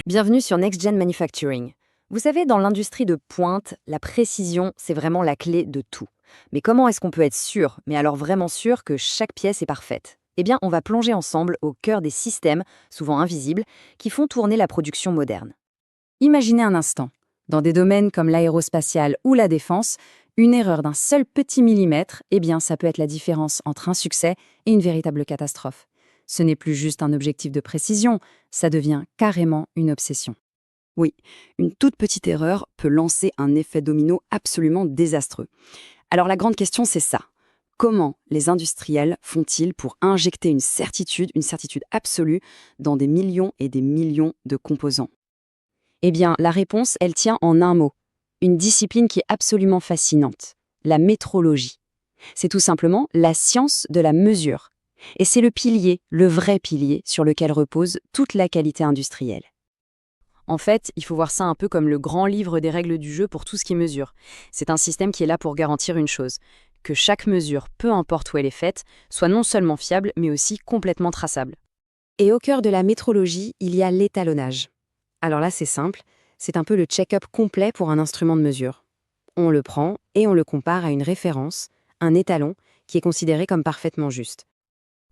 Bienvenue sur Next Gen Manufacturing. Vous savez, dans l'industrie de pointe, la précision, c'est vraiment la clé de tout. Mais comment est-ce qu'on peut être sûr, mais alors vraiment sûr, que chaque pièce est parfaite? Eh bien, on va plonger ensemble au cœur des systèmes, souvent invisibles, qui font tourner la production moderne. Imaginez un instant, dans des domaines comme l'aérospatiale ou la défense, une erreur d'un seul petit millimètre, eh bien, ça peut être la différence entre un succès et une véritable catastrophe. Ce n'est plus juste un objectif de précision, ça devient carrément une obsession. Oui, une toute petite erreur peut lancer un effet domino absolument désastreux. Alors la grande question, c'est ça. Comment les industriels font-ils pour injecter une certitude absolue, dans des millions et des millions de composants? Eh bien, la réponse, elle tient en un mot. Une discipline qui est absolument fascinante. La métrologie. C'est tout simplement la science de la mesure. Et c'est le pilier, le vrai pilier, sur lequel repose toute la qualité industrielle. En fait, il faut voir ça un peu comme le grand livre des règles du jeu pour tout ce qui mesure. C'est un système qui est là pour garantir une chose, que chaque mesure, peu importe où elle est faite, soit non seulement fiable, mais aussi complètement traçable. Et au cœur de la métrologie, il y a l'étalonnage. Alors là, c'est simple, c'est un peu le check-up complet pour un instrument de mesure. On le prend et on le compare à une référence, un étalon, qui est considéré comme parfaitement juste.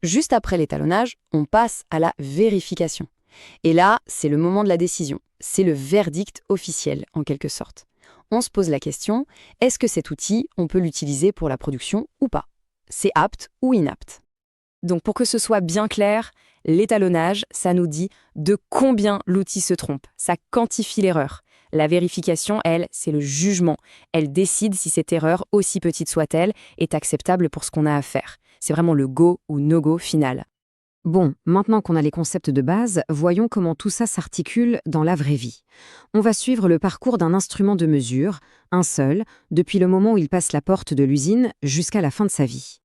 Juste après l'étalonnage, on passe à la vérification. Et là, c'est le moment de la décision. C'est le verdict officiel, en quelque sorte. On se pose la question, est-ce que cet outil, on peut l'utiliser pour la production ou pas? C'est apte ou inapte? Donc pour que ce soit bien clair, l'étalonnage, ça nous dit de combien l'outil se trompe. Ça quantifie l'erreur. La vérification, elle, c'est le jugement. Elle décide si cette erreur, aussi petite soit-elle, est acceptable pour ce qu'on a à faire. C'est vraiment le go ou no-go final. Bon, maintenant qu'on a les concepts de base, voyons comment tout ça s'articule dans la vraie vie. On va suivre le parcours d'un instrument de mesure, un seul, depuis le moment où il passe la porte de l'usine jusqu'à la fin de sa vie.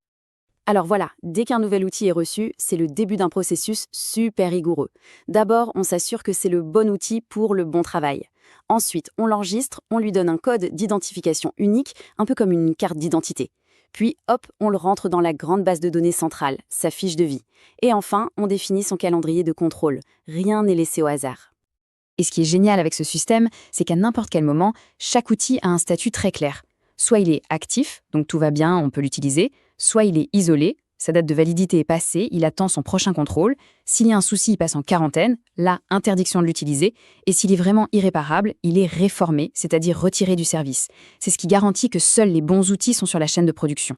Alors voilà, dès qu'un nouvel outil est reçu, c'est le début d'un processus super rigoureux. D'abord, on s'assure que c'est le bon outil pour le bon travail. Ensuite, on l'enregistre, on lui donne un code d'identification unique, un peu comme une carte d'identité. Puis, hop, on le rentre dans la grande base de données centrale, sa fiche de vie. Et enfin, on définit son calendrier de contrôle. Rien n'est laissé au hasard. Et ce qui est génial avec ce système, c'est qu'à n'importe quel moment, chaque outil a un statut très clair. Soit il est actif, donc tout va bien, on peut l'utiliser, soit il est isolé, sa date de validité est passée, il attend son prochain contrôle. S'il y a un souci, il passe en quarantaine, là, interdiction de l'utiliser. Et s'il est vraiment irréparable, il est réformé, c'est-à-dire retiré du service. C'est ce qui garantit que seuls les bons outils sont sur la chaîne de production.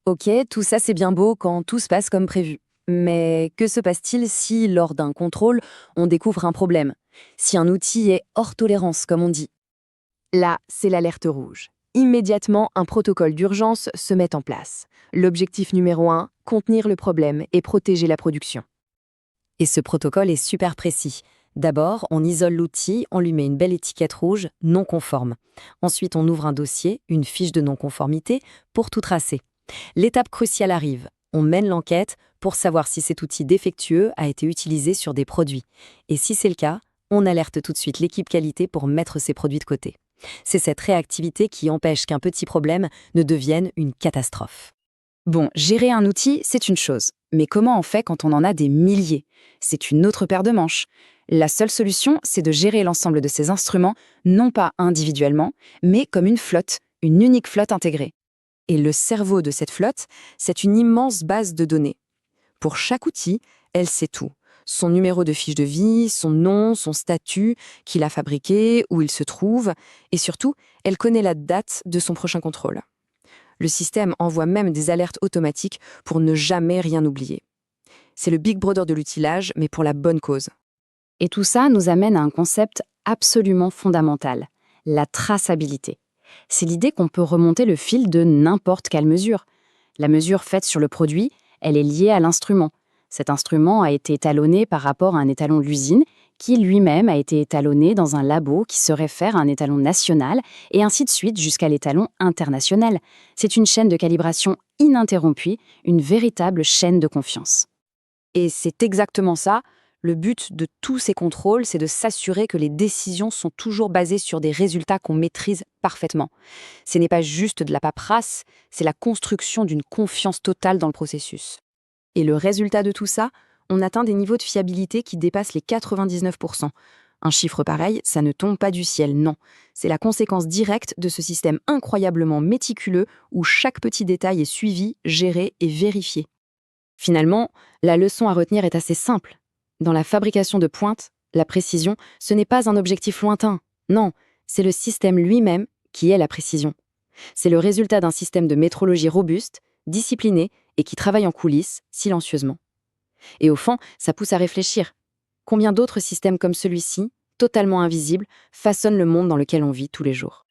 Ok, tout ça c'est bien beau quand tout se passe comme prévu. Mais que se passe-t-il si, lors d'un contrôle, on découvre un problème? Si un outil est hors tolérance, comme on dit? Là, c'est l'alerte rouge. Immédiatement, un protocole d'urgence se met en place. L'objectif numéro 1, contenir le problème et protéger la production. Et ce protocole est super précis. D'abord, on isole l'outil, on lui met une belle étiquette rouge, non conforme. Ensuite, on ouvre un dossier, une fiche de non-conformité, pour tout tracer. L'étape cruciale arrive. On mène l'enquête pour savoir si cet outil défectueux a été utilisé sur des produits. Et si c'est le cas, on alerte tout de suite l'équipe qualité pour mettre ces produits de côté. C'est cette réactivité qui empêche qu'un petit problème ne devienne une catastrophe. Bon, gérer un outil, c'est une chose. Mais comment on fait quand on en a des milliers? C'est une autre paire de manches. La seule solution, c'est de gérer l'ensemble de ces instruments, non pas individuellement, mais comme une unique flotte intégrée. Et le cerveau de cette flotte, c'est une immense base de données. Pour chaque outil, elle sait tout. Son numéro de fiche de vie, son nom, son statut, qui l'a fabriqué, où il se trouve, et surtout, elle connaît la date de son prochain contrôle. Le système envoie même des alertes automatiques pour ne jamais rien oublier. C'est le Big Brother de l'utilage, mais pour la bonne cause. Et tout ça nous amène à un concept absolument fondamental, la traçabilité. C'est l'idée qu'on peut remonter le fil de n'importe quelle mesure. La mesure faite sur le produit, elle est liée à l'instrument. Cet instrument a été étalonné par rapport à un étalon de l'usine, qui lui-même a été étalonné dans un labo qui se réfère à un étalon national, et ainsi de suite jusqu'à l'étalon international. C'est une chaîne de calibration ininterrompue, une véritable chaîne de confiance. Et c'est exactement ça. Le but de tous ces contrôles, c'est de s'assurer que les décisions sont toujours basées sur des résultats qu'on maîtrise parfaitement. Ce n'est pas juste de la paperasse, c'est la construction d'une confiance totale dans le processus. Et le résultat de tout ça, on atteint des niveaux de fiabilité qui dépassent les 99%. Un chiffre pareil, ça ne tombe pas du ciel, non. C'est la conséquence directe de ce système incroyablement méticuleux où chaque petit détail est suivi, géré et vérifié. Finalement, la leçon à retenir est assez simple. Dans la fabrication de pointe, la précision, ce n'est pas un objectif lointain. Non, c'est le système lui-même qui est la précision. C'est le résultat d'un système de métrologie robuste, discipliné et qui travaille en coulisses, silencieusement. Et au fond, ça pousse à réfléchir. Combien d'autres systèmes comme celui-ci, totalement invisibles, façonnent le monde dans lequel on vit tous les jours ?